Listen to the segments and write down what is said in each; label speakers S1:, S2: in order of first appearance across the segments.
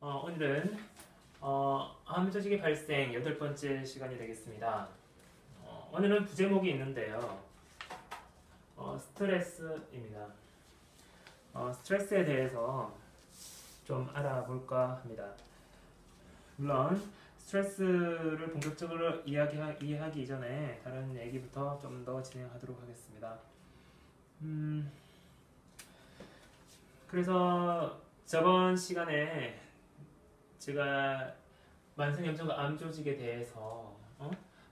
S1: 오늘은 암 조직의 발생 8번째 시간이 되겠습니다. 오늘은 부제목이 있는데요. 스트레스입니다. 스트레스에 대해서 좀 알아볼까 합니다. 물론 스트레스를 본격적으로 이해하기 이전에 다른 얘기부터 좀 더 진행하도록 하겠습니다. 그래서 저번 시간에 제가 만성염증과 암 조직에 대해서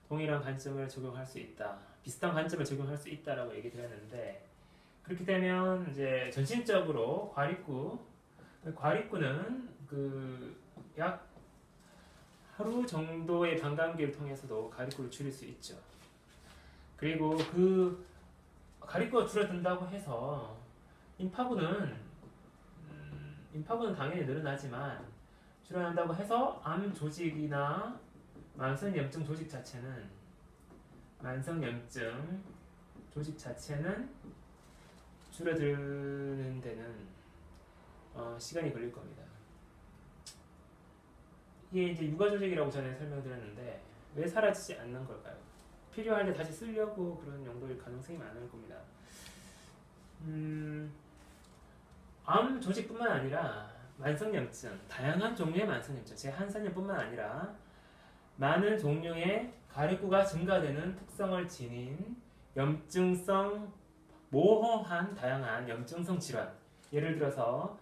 S1: 동일한 관점을 적용할 수 있다, 비슷한 관점을 적용할 수 있다라고 얘기 드렸는데, 그렇게 되면 이제 전신적으로 과립구는 약 하루 정도의 방광기를 통해서도 과립구를 줄일 수 있죠. 그리고 그 과립구가 줄어든다고 해서 임파구는 당연히 늘어나지만, 줄어난다고 해서 암 조직이나 만성염증 조직 자체는 줄어드는 데는 시간이 걸릴 겁니다. 이게 이제 육아 조직이라고 전에 설명드렸는데 왜 사라지지 않는 걸까요? 필요할 때 다시 쓰려고 그런 용도일 가능성이 많을 겁니다. 암 조직뿐만 아니라 만성염증, 다양한 종류의 만성염증, 제 한산염뿐만 아니라 많은 종류의 가래구가 증가되는 특성을 지닌 염증성, 모호한 다양한 염증성 질환, 예를 들어서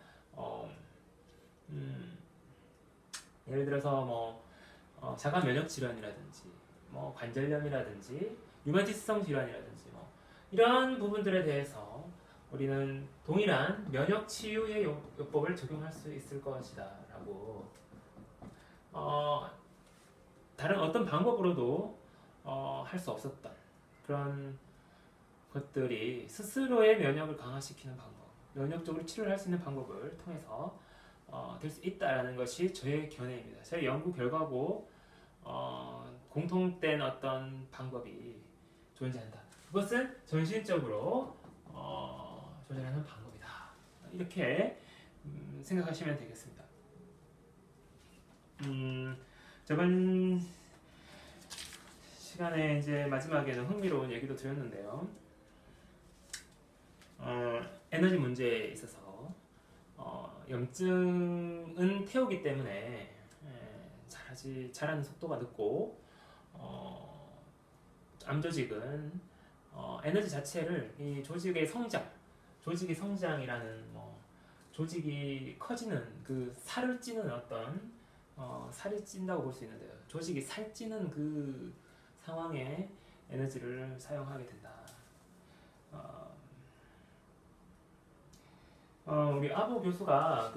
S1: 자가 면역 질환이라든지, 관절염이라든지, 유마티스성 질환이라든지, 이런 부분들에 대해서 우리는 동일한 면역 치유의 요법을 적용할 수 있을 것이다 라고, 다른 어떤 방법으로도 할 수 없었던 그런 것들이 스스로의 면역을 강화시키는 방법, 면역적으로 치료를 할 수 있는 방법을 통해서 될 수 있다라는 것이 저의 견해입니다. 제 연구 결과고 공통된 어떤 방법이 존재한다. 그것은 전신적으로 조절하는 방법이다. 이렇게 생각하시면 되겠습니다. 저번 시간에 이제 마지막에는 흥미로운 얘기도 드렸는데요. 에너지 문제에 있어서 염증은 태우기 때문에 자라는 속도가 늦고, 암조직은 에너지 자체를 이 조직의 성장이라는 조직이 커지는 그 살을 찌는 어떤 살이 찐다고 볼 수 있는데요. 조직이 살찌는 그 상황에 에너지를 사용하게 된다. 우리 아보 교수가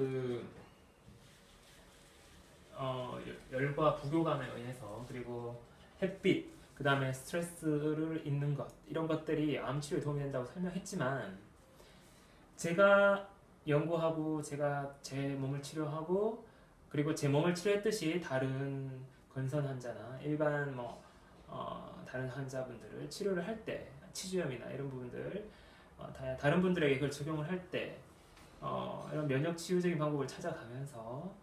S1: 열과 부교감에 의해서, 그리고 햇빛, 그 다음에 스트레스를 잊는 것, 이런 것들이 암 치료에 도움이 된다고 설명했지만, 제가 연구하고 제가 제 몸을 치료하고, 그리고 제 몸을 치료했듯이 다른 건선 환자나 일반 다른 환자분들을 치료를 할 때, 치주염이나 이런 부분들, 다른 분들에게 그걸 적용을 할 때 이런 면역 치유적인 방법을 찾아가면서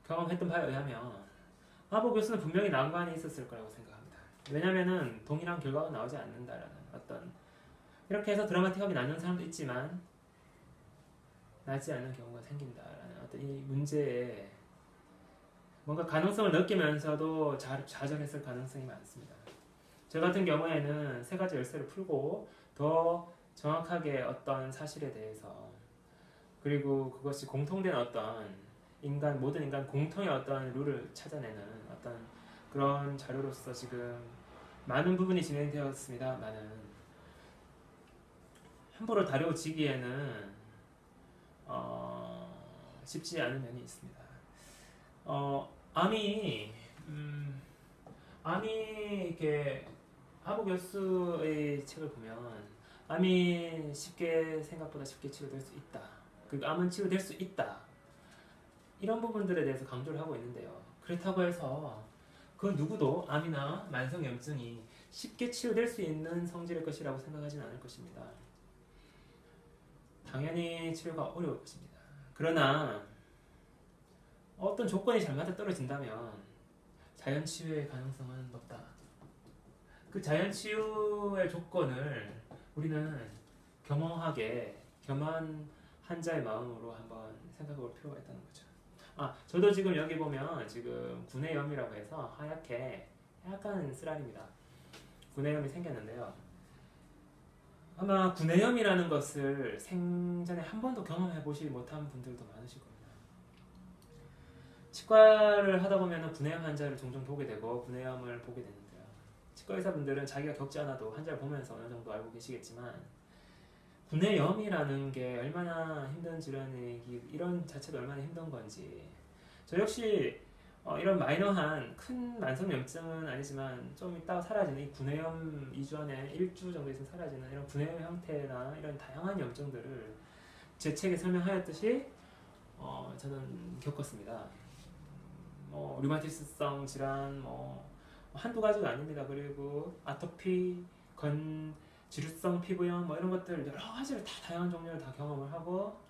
S1: 경험했던 바에 의하면 아보 교수는 분명히 난관이 있었을 거라고 생각합니다. 왜냐면은 동일한 결과가 나오지 않는다라는 어떤, 이렇게 해서 드라마틱하게 낫는 사람도 있지만 나지 않는 경우가 생긴다라는 어떤 이 문제에 뭔가 가능성을 느끼면서도 좌절했을 가능성이 많습니다. 저 같은 경우에는 세 가지 열쇠를 풀고 더 정확하게 어떤 사실에 대해서, 그리고 그것이 공통된 어떤 모든 인간 공통의 어떤 룰을 찾아내는 어떤 그런 자료로서 지금 많은 부분이 진행되었습니다만은 함부로 다뤄지기에는 쉽지 않은 면이 있습니다. 암이 이렇게 하부 교수의 책을 보면 암이 생각보다 쉽게 치료될 수 있다. 암은 치료될 수 있다. 이런 부분들에 대해서 강조를 하고 있는데요. 그렇다고 해서 그 누구도 암이나 만성염증이 쉽게 치료될 수 있는 성질의 것이라고 생각하지는 않을 것입니다. 당연히 치료가 어려울 것입니다. 그러나 어떤 조건이 잘 맞아 떨어진다면 자연 치유의 가능성은 높다. 그 자연 치유의 조건을 우리는 겸한 한자의 마음으로 한번 생각해 볼 필요가 있다는 거죠. 저도 지금 여기 보면 지금 구내염이라고 해서 하얗게 약간 쓰라립니다. 구내염이 생겼는데요. 아마 구내염이라는 것을 생전에 한 번도 경험해 보지 못한 분들도 많으실 겁니다. 치과를 하다 보면 구내염 환자를 종종 보게 되고 구내염을 보게 되는데요. 치과 의사분들은 자기가 겪지 않아도 환자를 보면서 어느 정도 알고 계시겠지만 구내염이라는 게 얼마나 힘든 질환이기, 이런 자체가 얼마나 힘든 건지, 저 역시 이런 마이너한 큰 만성염증은 아니지만 좀 있다가 사라지는 이 구내염 2주 안에 1주 정도 있으면 사라지는 이런 구내염 형태나 이런 다양한 염증들을 제 책에 설명하였듯이 저는 겪었습니다. 류마티스성 질환 한두 가지가 아닙니다. 그리고 아토피, 지루성 피부염 이런 것들 여러 가지를 다 다양한 종류를 다 경험을 하고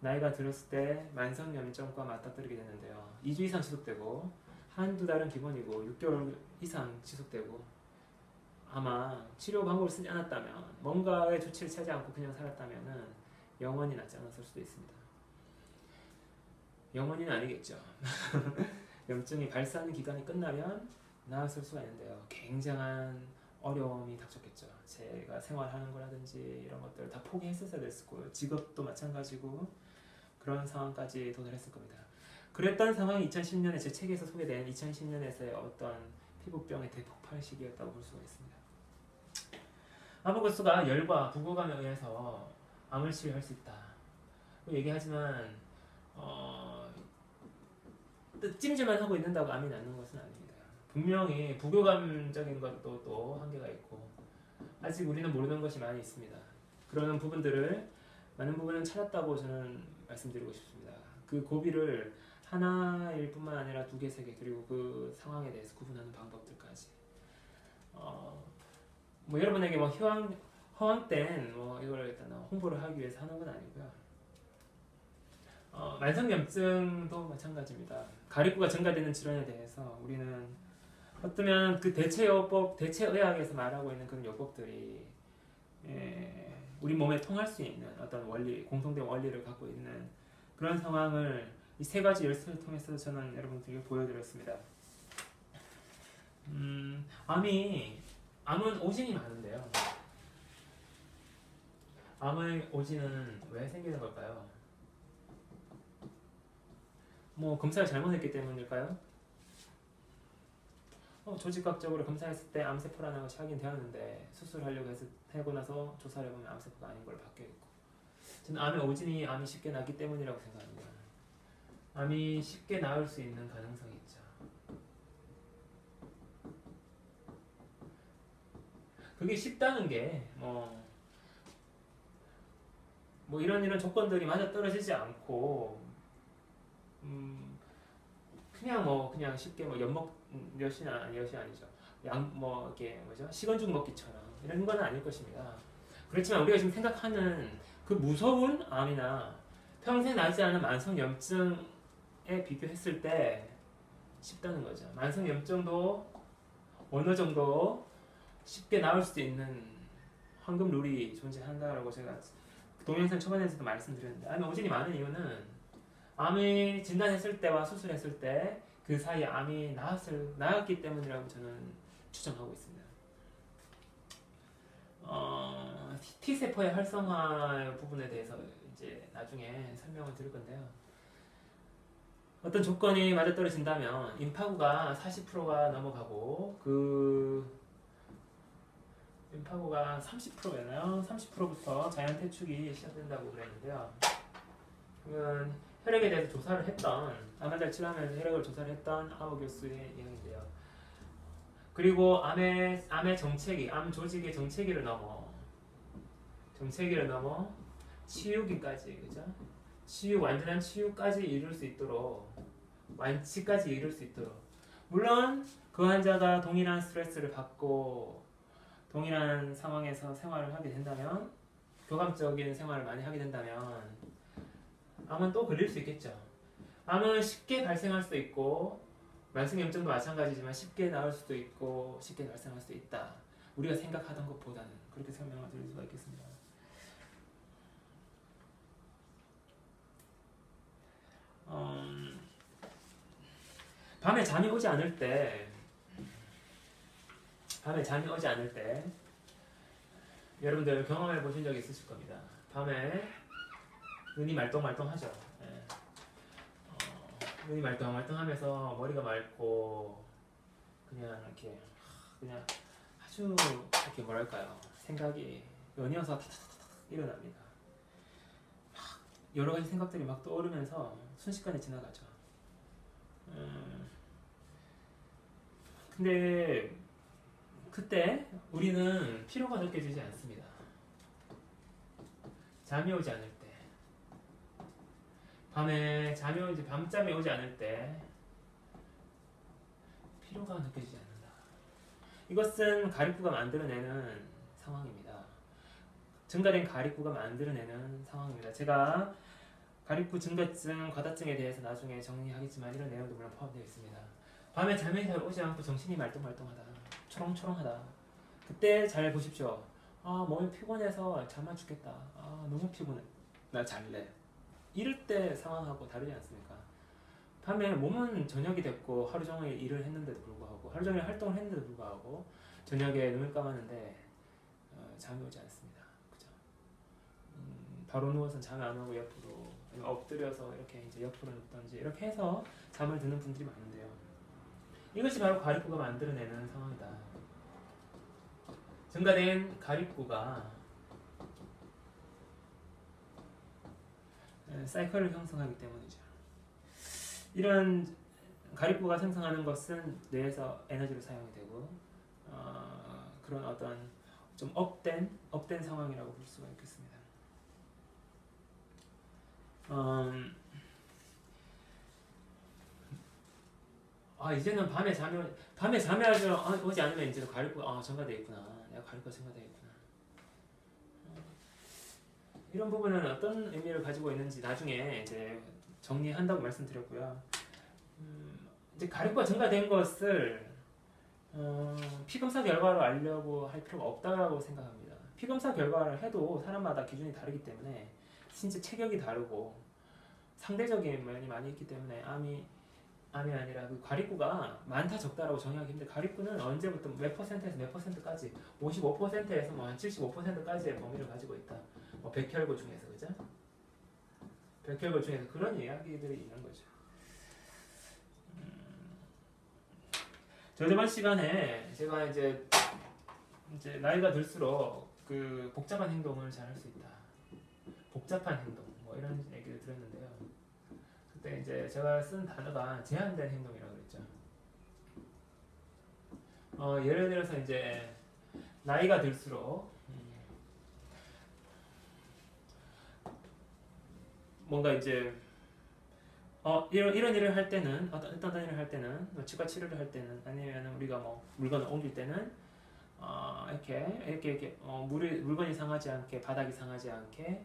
S1: 나이가 들었을 때 만성염증과 맞닥뜨리게 되는데요. 2주 이상 지속되고 한두 달은 기본이고 6개월 이상 지속되고, 아마 치료 방법을 쓰지 않았다면, 뭔가의 조치를 취하지 않고 그냥 살았다면 영원히 낫지 않았을 수도 있습니다. 영원히는 아니겠죠. 염증이 발사하는 기간이 끝나면 나았을 수가 있는데요. 굉장한 어려움이 닥쳤겠죠. 제가 생활하는 거라든지 이런 것들을 다 포기했었어야 됐을 거예요. 직업도 마찬가지고 그런 상황까지 도달했을 겁니다. 그랬던 상황이 2010년에 제 책에서 소개된 2010년에서의 어떤 피부병의 대폭발 시기였다고 볼 수가 있습니다. 아보거스가 열과 부고감에 의해서 암을 치료할 수 있다 얘기하지만 찜질만 하고 있는다고 암이 낫는 것은 아닙니다. 분명히 부교감적인 것도 또 한계가 있고 아직 우리는 모르는 것이 많이 있습니다. 그러는 부분들을 많은 부분은 찾았다고 저는 말씀드리고 싶습니다. 그 고비를 하나일 뿐만 아니라 2개, 3개, 그리고 그 상황에 대해서 구분하는 방법들까지 여러분에게 허황된 이걸 일단 홍보를 하기 위해서 하는 건 아니고요. 만성염증도 마찬가지입니다. 가립부가 증가되는 질환에 대해서 우리는 어쩌면 그 대체요법, 대체의학에서 말하고 있는 그런 요법들이 우리 몸에 통할 수 있는 어떤 원리, 공통된 원리를 갖고 있는 그런 상황을 이 3가지 열쇠를 통해서 저는 여러분들에게 보여드렸습니다. 암은 오진이 많은데요. 암의 오진은 왜 생기는 걸까요? 검사를 잘못했기 때문일까요? 조직학적으로 검사했을 때 암세포라는 것이 확인되었는데 수술하려고 하고 나서 조사를 해보면 암세포가 아닌 걸 발견했고, 저는 암의 오진이 암이 쉽게 나기 때문이라고 생각합니다. 암이 쉽게 나을 수 있는 가능성이 있죠. 그게 쉽다는 게 이런 조건들이 맞아떨어지지 않고 그냥 쉽게 엿이 아니죠. 이렇게 식은죽 먹기처럼 이런 건 아닐 것입니다. 그렇지만 우리가 지금 생각하는 그 무서운 암이나 평생 나지 않은 만성염증에 비교했을 때 쉽다는 거죠. 만성염증도 어느 정도 쉽게 나을 수 있는 황금 룰이 존재한다라고 제가 동영상 초반에서도 말씀드렸는데, 암의 오진이 많은 이유는 암이 진단했을 때와 수술했을 때 그 사이에 암이 나았기 때문이라고 저는 추정하고 있습니다. T세포의 활성화 부분에 대해서 이제 나중에 설명을 드릴 건데요. 어떤 조건이 맞아떨어진다면 임파구가 40%가 넘어가고 임파구가 30%였나요? 30%부터 자연 퇴축이 시작된다고 그랬는데요. 그러면 혈액에 대해서 조사를 했던, 암 환자를 치료하면서 혈액을 조사를 했던 아우 교수의 이야기인데요. 그리고 암의 정체기, 암 조직의 정체기를 넘어 치유기까지, 그죠? 완전한 치유까지 이룰 수 있도록, 완치까지 이룰 수 있도록, 물론 그 환자가 동일한 스트레스를 받고 동일한 상황에서 생활을 하게 된다면, 교감적인 생활을 많이 하게 된다면 암은 또 걸릴 수 있겠죠. 암은 쉽게 발생할 수도 있고 만성염증도 마찬가지지만 쉽게 나을 수도 있고 쉽게 발생할 수도 있다. 우리가 생각하던 것보다는 그렇게 설명을 드릴 수가 있겠습니다. 밤에 잠이 오지 않을 때 여러분들 경험해 보신 적 있으실 겁니다. 밤에 눈이 말똥말똥하죠. 예. 눈이 말똥말똥하면서 머리가 맑고 그냥 아주 이렇게 뭐랄까요, 생각이 연이어서 타타타타 일어납니다. 막 여러 가지 생각들이 막 떠오르면서 순식간에 지나가죠. 근데 그때 우리는 피로가 느껴지지 않습니다. 잠이 오지 않을 때, 밤잠이 오지 않을 때 피로가 느껴지지 않는다. 이것은 가립구가 만들어내는 상황입니다. 증가된 가립구가 만들어내는 상황입니다. 제가 가립구 증가증, 과다증에 대해서 나중에 정리하겠지만 이런 내용도 물론 포함되어 있습니다. 밤에 잠이 잘 오지 않고 정신이 말똥말똥하다, 초롱초롱하다. 그때 잘 보십시오. 몸이 피곤해서 잠만 죽겠다. 너무 피곤해. 나 잘래. 이럴 때 상황하고 다르지 않습니까? 밤에 몸은 저녁이 됐고 하루 종일 일을 했는데도 불구하고, 하루 종일 활동을 했는데도 불구하고 저녁에 눈을 감았는데 잠이 오지 않습니다. 그죠? 바로 누워서 잠이 안 오고 옆으로 엎드려서 이렇게 이제 옆으로 눕던지 이렇게 해서 잠을 드는 분들이 많은데요. 이것이 바로 가립구가 만들어내는 상황이다. 증가된 가립구가 사이클을 형성하기 때문이죠. 이런 가립구가 생성하는 것은 뇌에서 에너지로 사용이 되고 그런 어떤 좀 업된 상황이라고 볼 수가 있겠습니다. 이제는 밤에 잠이 오지 않으면 이제 가립구가 증가되어 있구나. 내가 가립구가 증가되어 있구나. 이런 부분은 어떤 의미를 가지고 있는지 나중에 이제 정리한다고 말씀드렸고요. 이제 가립구가 증가된 것을 피검사 결과로 알려고 할 필요가 없다고 생각합니다. 피검사 결과를 해도 사람마다 기준이 다르기 때문에 신체 체격이 다르고 상대적인 면이 많이 있기 때문에 암이 아니라 그 가립구가 많다 적다라고 정의하기 힘든데, 가립구는 언제부터 몇 퍼센트에서 몇 퍼센트까지 55%에서 뭐 한 75%까지의 범위를 가지고 있다. 뭐 백혈구 중에서, 그죠? 백혈구 중에서 그런 이야기들이 있는 거죠. 저번 시간에 제가 이제 나이가 들수록 그 복잡한 행동을 잘 할 수 있다. 복잡한 행동, 뭐 이런 얘기를 들었는데요. 그때 이제 제가 쓴 단어가 제한된 행동이라고 그랬죠. 예를 들어서 이제 나이가 들수록 뭔가 이제 이런 일을 할 때는 어떤 일을 할 때는 뭐 치과 치료를 할 때는 아니면 우리가 뭐 물건을 옮길 때는 이렇게 물건이 상하지 않게, 바닥이 상하지 않게,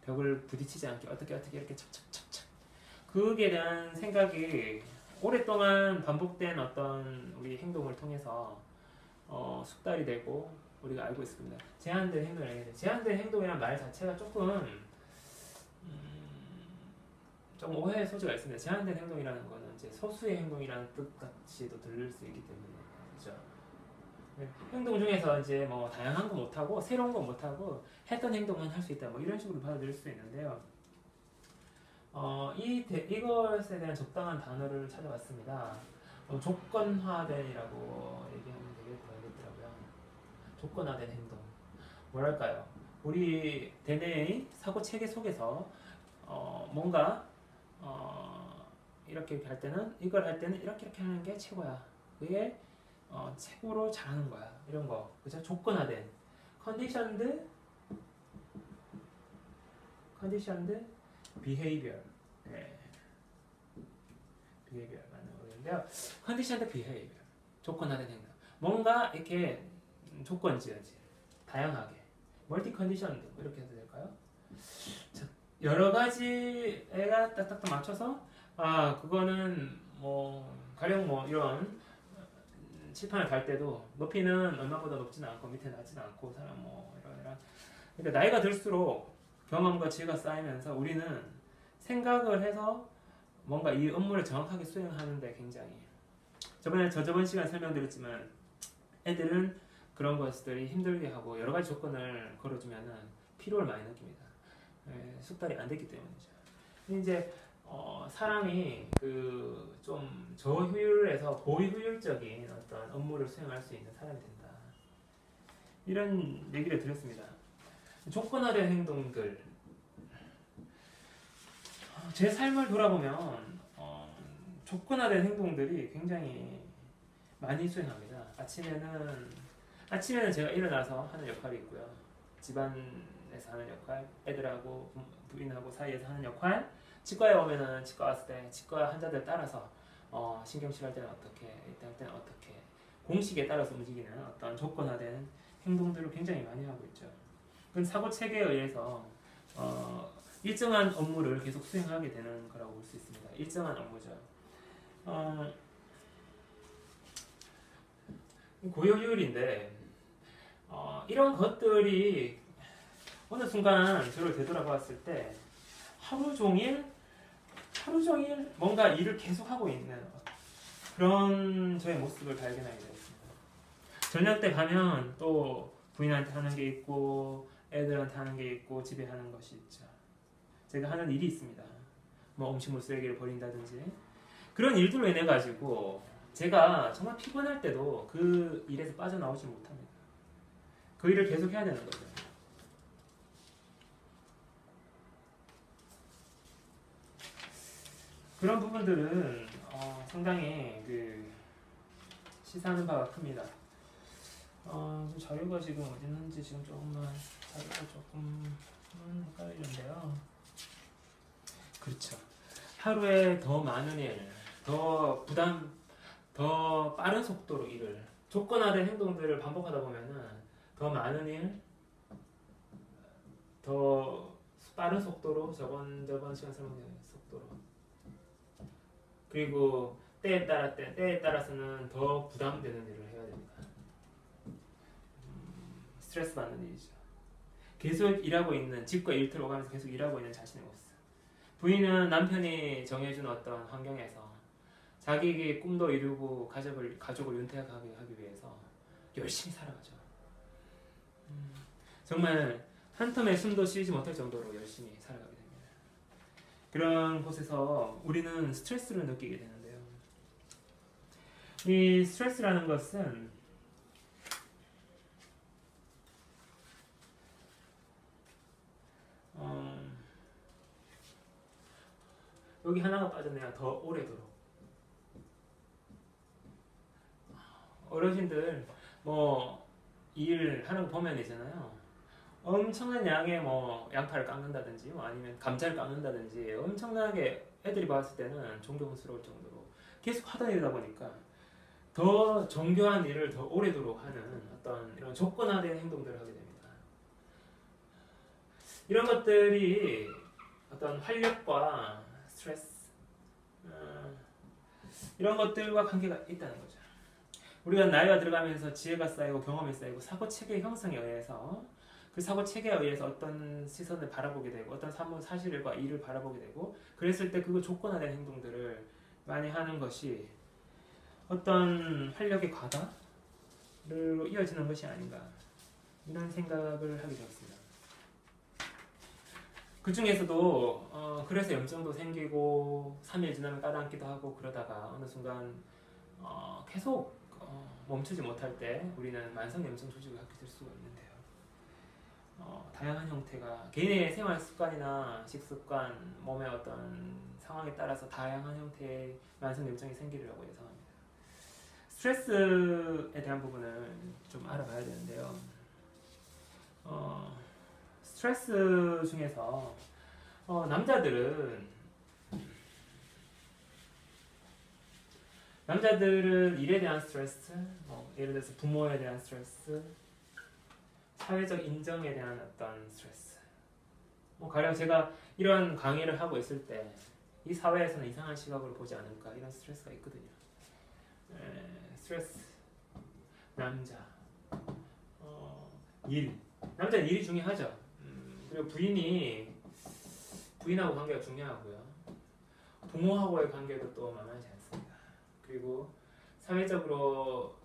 S1: 벽을 부딪히지 않게 어떻게 이렇게 착착착착, 그에 대한 생각이 오랫동안 반복된 어떤 우리 행동을 통해서 숙달이 되고 우리가 알고 있습니다. 제한된 행동이라는 게, 제한된 행동이라는 말 자체가 조금 좀 오해의 소지가 있습니다. 제한된 행동이라는 거는 이제 소수의 행동이라는 뜻같이도 들릴 수 있기 때문에, 그렇죠? 행동 중에서 이제 뭐 다양한 거 못하고 새로운 거 못하고 했던 행동만 할 수 있다, 뭐 이런 식으로 받아들일 수 있는데요. 이것에 대한 적당한 단어를 찾아봤습니다. 조건화된이라고 얘기하면 되겠더라고요. 조건화된 행동. 뭐랄까요? 우리 대뇌의 사고 체계 속에서 뭔가 이렇게 할 때는, 이걸 할 때는 이렇게 하는 게 최고야. 그게 최고로 잘하는 거야. 이런 거, 그죠? 조건화된, conditioned behavior. 네. behavior 맞는 거인데요. conditioned behavior, 조건화된 행동. 뭔가 이렇게 조건지어진, 다양하게, 멀티 컨디션드 이렇게 해도 될까요? 자, 여러 가지 애가 딱딱딱 맞춰서 그거는 뭐 가령 뭐 이런 칠판을 달 때도 높이는 얼마보다 높지는 않고 밑에 낮지는 않고 사람 뭐 이런 그러니까 나이가 들수록 경험과 지혜가 쌓이면서 우리는 생각을 해서 뭔가 이 업무를 정확하게 수행하는데 굉장히 저번 시간에 설명드렸지만 애들은 그런 것들이 힘들게 하고 여러 가지 조건을 걸어주면은 피로를 많이 느낍니다. 숙달이 안 됐기 때문이죠. 근데 이제 사람이 그 좀 저효율에서 고효율적인 어떤 업무를 수행할 수 있는 사람이 된다. 이런 얘기를 드렸습니다. 조건화된 행동들. 제 삶을 돌아보면 조건화된 행동들이 굉장히 많이 수행합니다. 아침에는 제가 일어나서 하는 역할이 있고요. 집안에서 하는 역할, 애들하고 부인하고 사이에서 하는 역할, 치과에 오면은 치과 왔을 때 치과 환자들 따라서 신경치료할 때는 어떻게, 이때 할 때는 어떻게 공식에 따라서 움직이는 어떤 조건화된 행동들을 굉장히 많이 하고 있죠. 그건 사고 체계에 의해서 일정한 업무를 계속 수행하게 되는 거라고 볼 수 있습니다. 일정한 업무죠. 고효율인데 이런 것들이 어느 순간 저를 되돌아봤을 때 하루 종일 뭔가 일을 계속하고 있는 그런 저의 모습을 발견하게 되었습니다. 저녁 때 가면 또 부인한테 하는 게 있고 애들한테 하는 게 있고 집에 하는 것이 있죠. 제가 하는 일이 있습니다. 뭐 음식물 쓰레기를 버린다든지 그런 일들로 인해 가지고 제가 정말 피곤할 때도 그 일에서 빠져나오지 못합니다. 그 일을 계속 해야 되는 거죠. 그런 부분들은 상당히 시사하는 바가 큽니다. 자료가 지금 어디 있는지 지금 조금만 자료가 조금 헷갈리는데요. 그렇죠. 하루에 더 많은 일, 더 빠른 속도로 일을 조건화된 행동들을 반복하다 보면은 더 많은 일, 더 빠른 속도로 저번 시간 설명된 속도로 그리고 때에 따라서는 더 부담되는 일을 해야 됩니다. 스트레스 받는 일이죠. 계속 일하고 있는 집과 일터를 오가면서 계속 일하고 있는 자신의 모습. 부인은 남편이 정해준 어떤 환경에서 자기의 꿈도 이루고 가족을 윤택하게 하기 위해서 열심히 살아가죠. 정말 한 텀의 숨도 쉬지 못할 정도로 열심히 살아가게 됩니다. 그런 곳에서 우리는 스트레스를 느끼게 되는데요. 이 스트레스라는 것은 여기 하나가 빠졌네요. 더 오래도록. 어르신들 일 하는 거 보면 있잖아요. 엄청난 양의 양파를 깎는다든지 아니면 감자를 깎는다든지 엄청나게 애들이 봤을 때는 존경스러울 정도로 계속 하던 일이다 보니까 더 정교한 일을 더 오래도록 하는 어떤 이런 조건화된 행동들을 하게 됩니다. 이런 것들이 어떤 활력과 스트레스 이런 것들과 관계가 있다는 거죠. 우리가 나이가 들어가면서 지혜가 쌓이고 경험이 쌓이고 사고체계 형성에 의해서 그 사고체계에 의해서 어떤 시선을 바라보게 되고 어떤 사실과 일을 바라보게 되고 그랬을 때 그거 조건화된 행동들을 많이 하는 것이 어떤 활력의 과다로 이어지는 것이 아닌가 이런 생각을 하게 되었습니다. 그 중에서도 그래서 염증도 생기고 3일 지나면 까다앉기도 하고 그러다가 어느 순간 계속 멈추지 못할 때 우리는 만성 염증 조직을 갖게 될 수가 있는데요. 다양한 형태가 개인의 생활 습관이나 식습관, 몸의 어떤 상황에 따라서 다양한 형태의 만성 염증이 생기리라고 예상합니다. 스트레스에 대한 부분을 좀 알아봐야 되는데요. 스트레스 중에서 남자들은 일에 대한 스트레스, 예를 들어서 부모에 대한 스트레스, 사회적 인정에 대한 어떤 스트레스. 가령 제가 이런 강의를 하고 있을 때 이 사회에서는 이상한 시각으로 보지 않을까 이런 스트레스가 있거든요. 스트레스. 남자. 일. 남자는 일이 중요하죠. 그리고 부인하고 관계가 중요하고요. 부모하고의 관계도 또 만만치 않습니다. 그리고 사회에서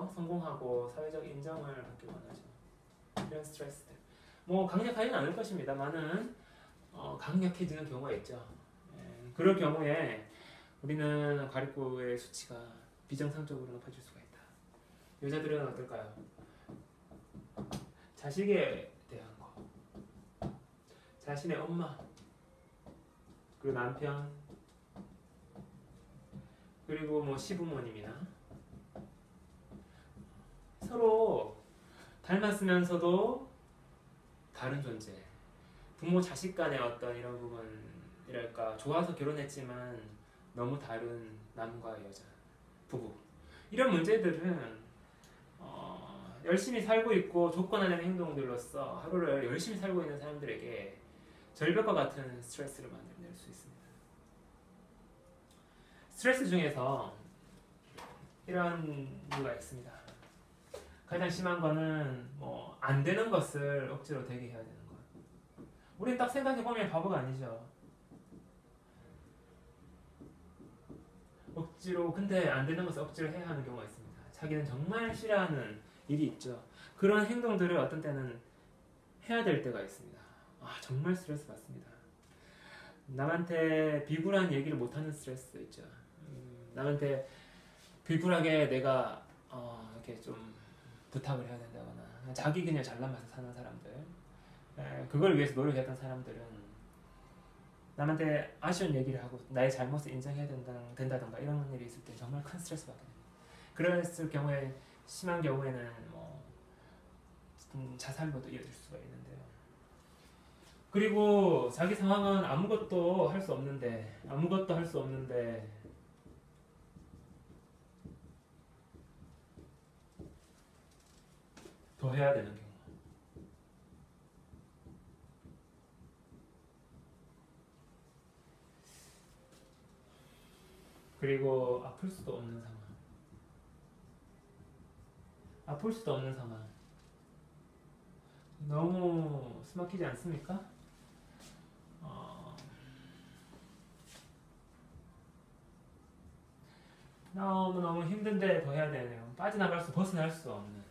S1: 성공하고 사회적 인정을 받기 원하죠. 이런 스트레스들. 뭐 강력하지는 않을 것입니다만은 강력해지는 경우가 있죠. 그럴 경우에 우리는 과립구의 수치가 비정상적으로 높아질 수가 있다. 여자들은 어떨까요? 자식에 대한 거, 자신의 엄마, 그리고 남편, 그리고 뭐 시부모님이나 서로 닮았으면서도 다른 존재. 부모 자식 간의 어떤 이런 부분이랄까, 좋아서 결혼했지만 너무 다른 남과 여자, 부부. 이런 문제들은 열심히 살고 있고 조건하는 행동들로서 하루를 열심히 살고 있는 사람들에게 절벽과 같은 스트레스를 만들어낼 수 있습니다. 스트레스 중에서 이런 이유가 있습니다. 가장 심한 거는 뭐 안 되는 것을 억지로 되게 해야 되는 것. 우리는 딱 생각해보면 바보가 아니죠. 억지로, 근데 안 되는 것을 억지로 해야 하는 경우가 있습니다. 자기는 정말 싫어하는 일이 있죠. 그런 행동들을 어떤 때는 해야 될 때가 있습니다. 정말 스트레스 받습니다. 남한테 비굴한 얘기를 못하는 스트레스도 있죠. 남한테 비굴하게 내가 이렇게 좀 부탁을 해야 된다거나, 자기 그냥 잘난 맛에 사는 사람들, 그걸 위해서 노력했던 사람들은 남한테 아쉬운 얘기를 하고 나의 잘못을 인정해야 된다던가 이런 일이 있을 때 정말 큰 스트레스 받게 됩니다. 그랬을 경우에, 심한 경우에는 뭐 자살로도 이어질 수가 있는데요. 그리고 자기 상황은 아무것도 할 수 없는데 더 해야 되는 경우. 그리고 아플 수도 없는 상황. 너무 숨막히지 않습니까? 너무 힘든데 더 해야 되네요. 벗어날 수 없는.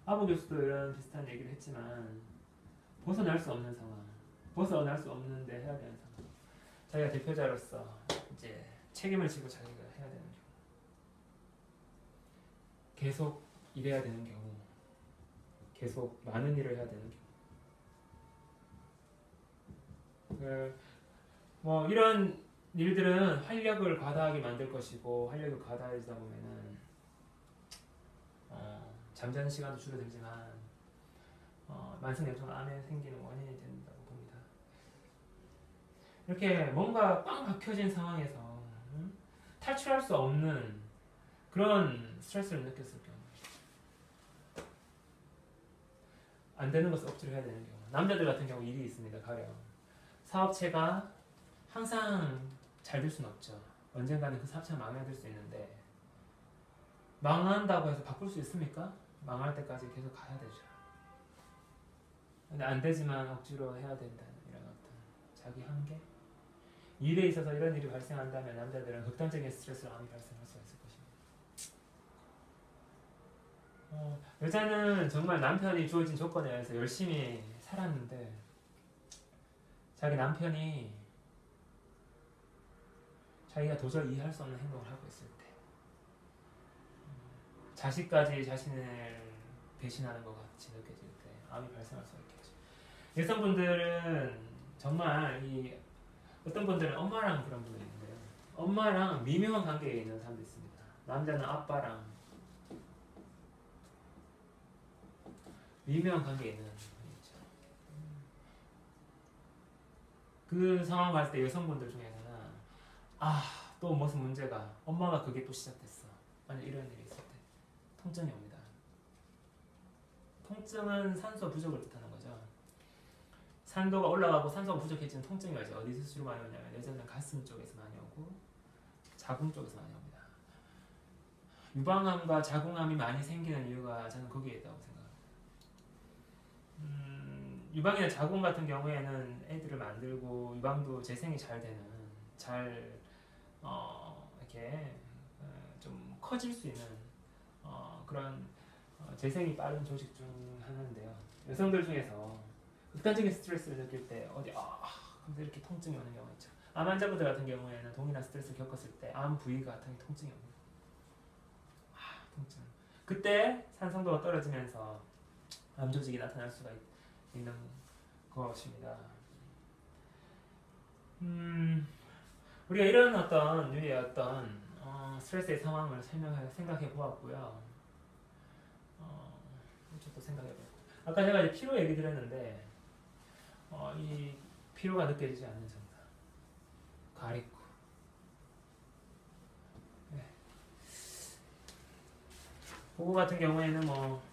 S1: 아부 교수도 이런 비슷한 얘기를 했지만, 벗어날 수 없는 상황, 벗어날 수 없는데 해야 되는 상황. 자기가 대표자로서 이제 책임을 지고 자기가 해야 되는 경우, 계속 일해야 되는 경우, 계속 많은 일을 해야 되는 경우. 뭐 이런 일들은 활력을 과다하게 만들 것이고, 활력이 과다해지다 보면은 잠자는 시간도 줄어들지만 만성염소암에 생기는 원인이 된다고 봅니다. 이렇게 뭔가 꽉 막혀진 상황에서 탈출할 수 없는 그런 스트레스를 느꼈을 경우, 안 되는 것을 억지로 해야 되는 경우. 남자들 같은 경우 일이 있습니다. 가령 사업체가 항상 잘 될 수는 없죠. 언젠가는 그 사업체가 망해야 될 수 있는데, 망한다고 해서 바꿀 수 있습니까? 망할 때까지 계속 가야 되죠. 근데 안 되지만 억지로 해야 된다는 이런 어떤 자기 한계? 일에 있어서 이런 일이 발생한다면 남자들은 극단적인 스트레스를 많이 발생할 수가 있을 것입니다. 여자는 정말 남편이 주어진 조건에 의해서 열심히 살았는데, 자기 남편이 자기가 도저히 이해할 수 없는 행동을 하고 있을 때, 자식까지 자신을 배신하는 것 같이 느껴질 때 암이 발생할 수가 있겠죠. 여성분들은 정말 어떤 분들은 엄마랑 그런 분들이 있는데요. 엄마랑 미묘한 관계에 있는 사람도 있습니다. 남자는 아빠랑 미묘한 관계에 있는 분이 있죠. 그 상황 봤을 때 여성분들 중에서는 또 무슨 문제가, 엄마가 그게 또 시작됐어, 만약 이런 일이 있을 때 통증이 옵니다. 통증은 산소 부족을 뜻하는 거죠. 산도가 올라가고 산소가 부족해지는 통증이 오죠. 어디서 주로 많이 오냐면 예전에는 가슴 쪽에서 많이 오고 자궁 쪽에서 많이 옵니다. 유방암과 자궁암이 많이 생기는 이유가 저는 거기에 있다고 생각합니다. 유방이나 자궁 같은 경우에는 애들을 만들고 유방도 재생이 잘 되는 잘 이렇게 좀 커질 수 있는 그런 재생이 빠른 조직 중 하나인데요. 여성들 중에서 극단적인 스트레스를 느낄 때 어디 근데 이렇게 통증이 오는 경우가 있죠. 암 환자분들 같은 경우에는 동일한 스트레스를 겪었을 때 암 부위가 같은 통증이 옵니다. 통증. 그때 산성도가 떨어지면서 암 조직이 나타날 수가 있는 것입니다. 우리가 이런 어떤 유의 어떤 스트레스의 상황을 생각해 보았고요. 또 생각해 보고. 아까 제가 이제 피로 얘기 드렸는데 이 피로가 느껴지지 않는 증상. 가리고. 네. 그거 같은 경우에는 뭐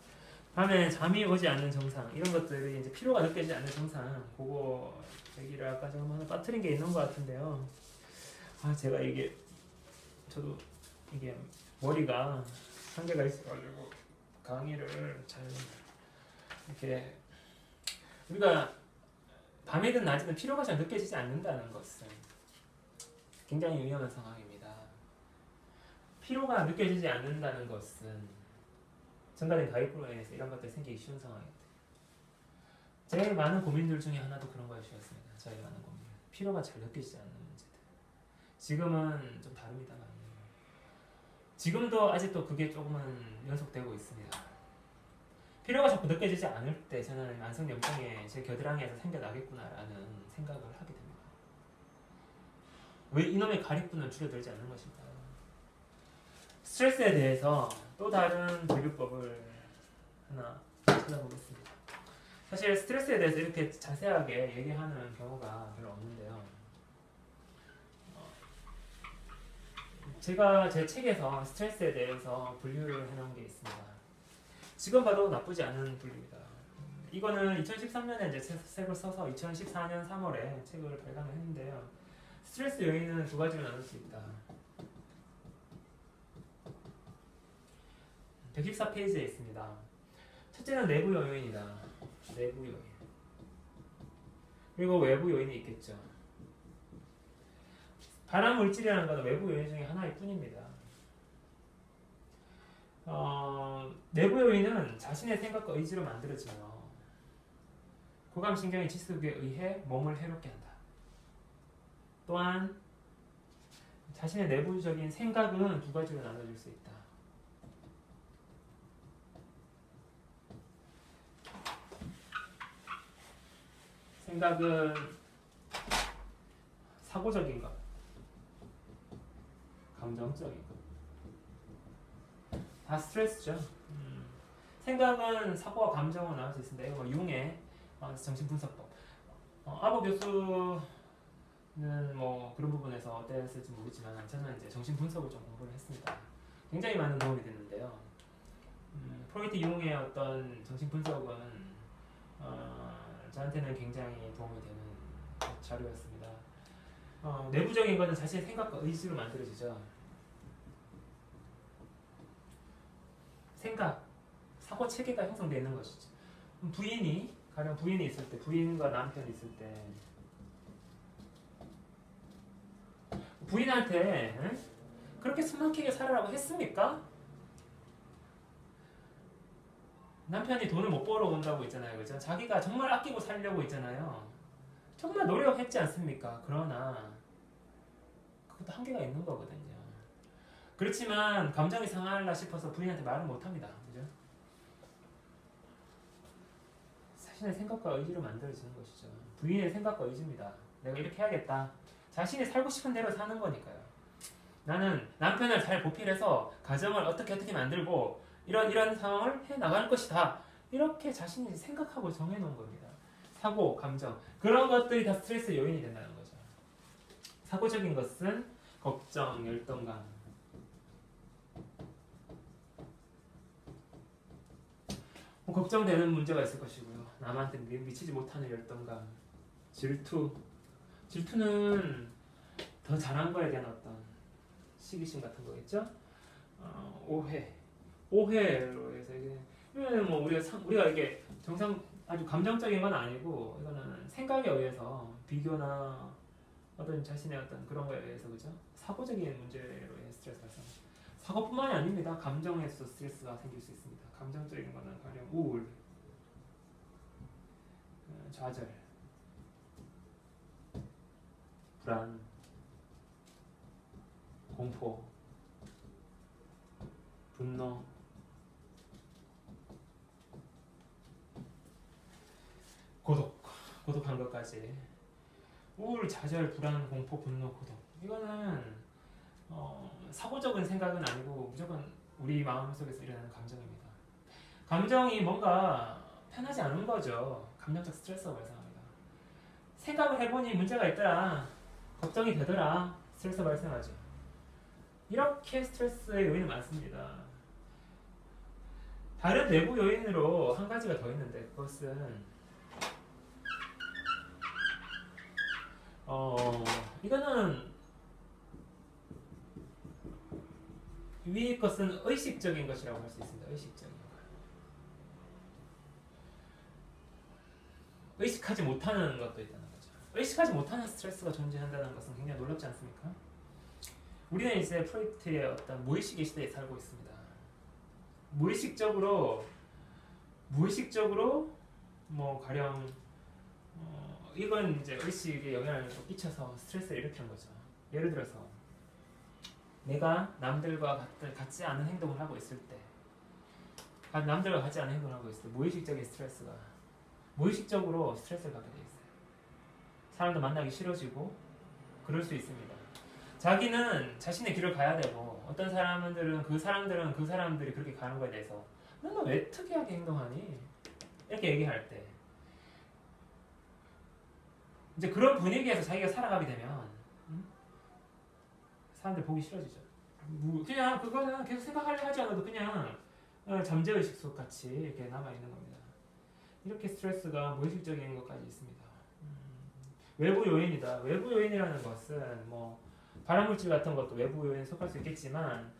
S1: 밤에 잠이 오지 않는 증상 이런 것들이 이제 피로가 느껴지지 않는 증상 그거 얘기를 아까 좀 하나 빠뜨린 게 있는 것 같은데요. 제가 저도 이게 머리가 한계가 있어가지고 강의를 잘 이렇게 우리가 밤이든 낮이든 피로가 잘 느껴지지 않는다는 것은 굉장히 위험한 상황입니다. 피로가 느껴지지 않는다는 것은 증가된 가입으로 인해서 이런 것들이 생기기 쉬운 상황입니다. 제일 많은 고민들 중에 하나도 그런 거였습니다. 제일 많은 고민. 피로가 잘 느껴지지 않는 문제들. 지금은 좀 다릅니다만 지금도 아직도 그게 조금은 연속되고 있습니다. 피로가 자꾸 느껴지지 않을 때 저는 만성염증에 제 겨드랑이에서 생겨나겠구나라는 생각을 하게 됩니다. 왜 이놈의 가립분은 줄어들지 않는 것일까요? 스트레스에 대해서 또 다른 비교법을 하나 찾아보겠습니다. 사실 스트레스에 대해서 이렇게 자세하게 얘기하는 경우가 별로 없는데요. 제가 제 책에서 스트레스에 대해서 분류를 해놓은 게 있습니다. 지금 봐도 나쁘지 않은 분류입니다. 이거는 2013년에 이제 책을 써서 2014년 3월에 책을 발간을 했는데요. 스트레스 요인은 두 가지로 나눌 수 있다. 114페이지에 있습니다. 첫째는 내부 요인이다. 내부 요인. 그리고 외부 요인이 있겠죠. 발암 물질이라는 것은 외부 요인 중에 하나일 뿐입니다. 내부 요인은 자신의 생각과 의지로 만들어지며 교감신경의 지속에 의해 몸을 해롭게 한다. 또한 자신의 내부적인 생각은 두 가지로 나눠질 수 있다. 생각은 사고적인 것, 감정적인 것. 다 스트레스죠. 생각은 사고와 감정으로 나올 수 있습니다. 이거 융의 정신분석법. 아보 교수는 뭐 그런 부분에서 어땠을지 모르지만 저는 이제 정신분석을 좀 공부를 했습니다. 굉장히 많은 도움이 됐는데요. 프로이트 융의 어떤 정신분석은 저한테는 굉장히 도움이 되는 자료였습니다. 내부적인 것은 자신의 생각과 의지로 만들어지죠. 생각, 사고 체계가 형성되어 있는 것이죠. 가령 부인이 있을 때, 부인과 남편이 있을 때, 부인한테 그렇게 숨막히게 살아라고 했습니까? 남편이 돈을 못 벌어온다고 있잖아요. 그죠? 자기가 정말 아끼고 살려고 있잖아요. 정말 노력했지 않습니까? 그러나 그것도 한계가 있는 거거든요. 그렇지만 감정이 상하려 싶어서 부인한테 말을 못합니다. 그죠? 자신의 생각과 의지로 만들어지는 것이죠. 부인의 생각과 의지입니다. 내가 이렇게 해야겠다. 자신이 살고 싶은 대로 사는 거니까요. 나는 남편을 잘 보필해서 가정을 어떻게 만들고 이런 상황을 해나갈 것이다. 이렇게 자신이 생각하고 정해놓은 겁니다. 사고, 감정 그런 것들이 다 스트레스 요인이 된다는 거죠. 사고적인 것은 걱정, 열등감 걱정되는 문제가 있을 것이고요. 남한테 미치지 못하는 열등감 질투는 더 잘한 거에 대한 어떤 시기심 같은 거겠죠? 오해로 해서 이거는 뭐 우리가 이게 정상 아주 감정적인 건 아니고 이거는 생각에 의해서 비교나 어떤 자신의 어떤 그런 거에 의해서 그죠? 사고적인 문제로 인해 스트레스 발생. 사고뿐만이 아닙니다. 감정에서 스트레스가 생길 수 있습니다. 감정적인 거는 가령 우울, 좌절, 불안, 공포, 분노, 고독한 것까지. 우울, 좌절, 불안, 공포, 분노, 고독. 이거는 사고적인 생각은 아니고 무조건 우리 마음속에서 일어나는 감정입니다. 감정이 뭔가 편하지 않은 거죠. 감정적 스트레스가 발생합니다. 생각을 해보니 문제가 있더라. 걱정이 되더라. 스트레스가 발생하죠. 이렇게 스트레스의 요인은 많습니다. 다른 내부 요인으로 한 가지가 더 있는데 그것은 이거는 위의 것은 의식적인 것이라고 할 수 있습니다. 의식적인 것. 의식하지 못하는 것도 있다는 거죠. 의식하지 못하는 스트레스가 존재한다는 것은 굉장히 놀랍지 않습니까? 우리는 이제 프로이트의 어떤 무의식의 시대에 살고 있습니다. 무의식적으로 뭐 가령 이건 이제 의식에 영향을 끼쳐서 스트레스를 일으키는 거죠. 예를 들어서 내가 남들과 같지 않은 행동을 하고 있을 때, 남들과 같지 않은 행동을 하고 있을 때 무의식적인 스트레스가 무의식적으로 스트레스를 받게 돼 있어요. 사람도 만나기 싫어지고 그럴 수 있습니다. 자기는 자신의 길을 가야 되고 어떤 사람들은 그 사람들이 그렇게 가는 거에 대해서 너는 왜 특이하게 행동하니? 이렇게 얘기할 때 이제 그런 분위기에서 자기가 살아가게 되면 사람들 보기 싫어지죠. 그냥 그거는 계속 생각하려 하지 않아도 그냥 잠재의식 속 같이 이렇게 남아있는 겁니다. 이렇게 스트레스가 무의식적인 것까지 있습니다. 외부 요인이다. 외부 요인이라는 것은 뭐 발암물질 같은 것도 외부 요인에 속할 수 있겠지만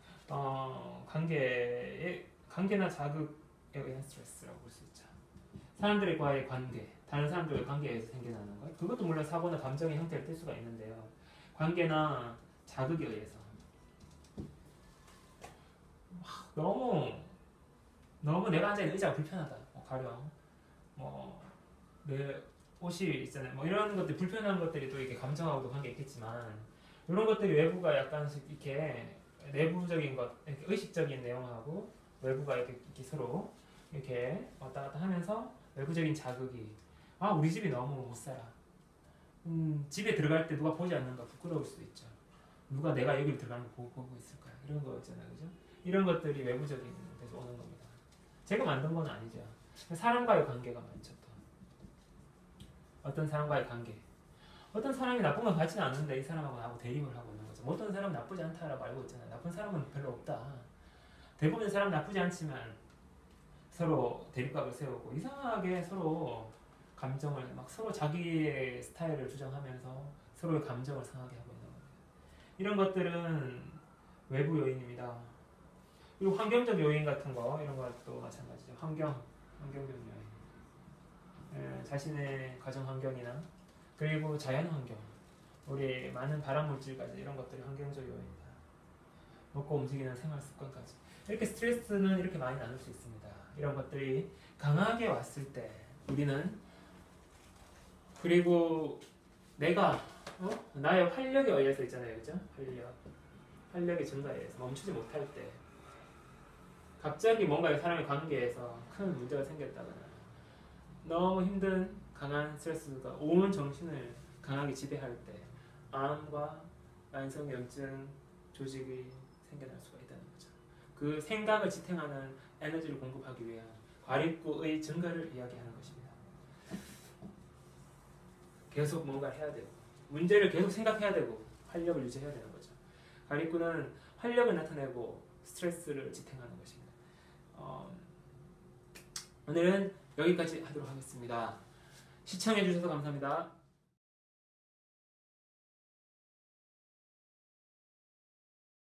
S1: 관계나 자극에 의한 스트레스라고 볼 수 있죠. 사람들과의 관계, 다른 사람들과의 관계에서 생겨나는 것. 그것도 물론 사고나 감정의 형태를 띨 수가 있는데요. 관계나 자극에 의해서 너무 내가 앉아있는 의자가 불편하다. 가령 내 옷이 있잖아요. 이런 것들 불편한 것들이 또 이게 감정하고도 관계 있겠지만 이런 것들이 외부가 약간씩 이렇게 내부적인 것, 이렇게 의식적인 내용하고 외부가 이렇게 서로 이렇게 왔다 갔다 하면서 외부적인 자극이 우리 집이 너무 못 살아. 집에 들어갈 때 누가 보지 않는가 부끄러울 수도 있죠. 누가 내가 여기를 들어가는 거 보고 있을까? 이런 거 있잖아요, 그죠? 이런 것들이 외부적인 데서 오는 겁니다. 제가 만든 건 아니죠. 사람과의 관계가 많죠. 또. 어떤 사람과의 관계. 어떤 사람이 나쁜 건 같지는 않은데 이 사람하고 나하고 대립을 하고 있는 거죠. 어떤 사람은 나쁘지 않다라고 알고 있잖아요. 나쁜 사람은 별로 없다. 대부분의 사람 나쁘지 않지만 서로 대립각을 세우고 이상하게 서로 감정을 서로 자기의 스타일을 주장하면서 서로의 감정을 상하게 하고 있는 겁니다. 이런 것들은 외부 요인입니다. 그리고 환경적 요인 같은 거 이런 것도 마찬가지죠. 환경적 요인. 자신의 가정 환경이나 그리고 자연 환경, 우리 많은 발암 물질까지 이런 것들이 환경적 요인이다. 먹고 움직이는 생활 습관까지. 이렇게 스트레스는 이렇게 많이 나눌 수 있습니다. 이런 것들이 강하게 왔을 때 우리는 그리고 내가 나의 활력에 의해서 있잖아요, 그죠? 활력의 증가에 의해서 멈추지 못할 때 갑자기 뭔가 사람의 관계에서 큰 문제가 생겼다거나 너무 힘든 강한 스트레스가 온 정신을 강하게 지배할 때 암과 만성염증 조직이 생겨날 수가 있다는 거죠. 그 생각을 지탱하는 에너지를 공급하기 위한 과립구의 증가를 이야기하는 것입니다. 계속 뭔가 해야 되고 문제를 계속 생각해야 되고 활력을 유지해야 되는 거죠. 과립구는 활력을 나타내고 스트레스를 지탱하는 것입니다. 오늘은 여기까지 하도록 하겠습니다. 시청해주셔서 감사합니다.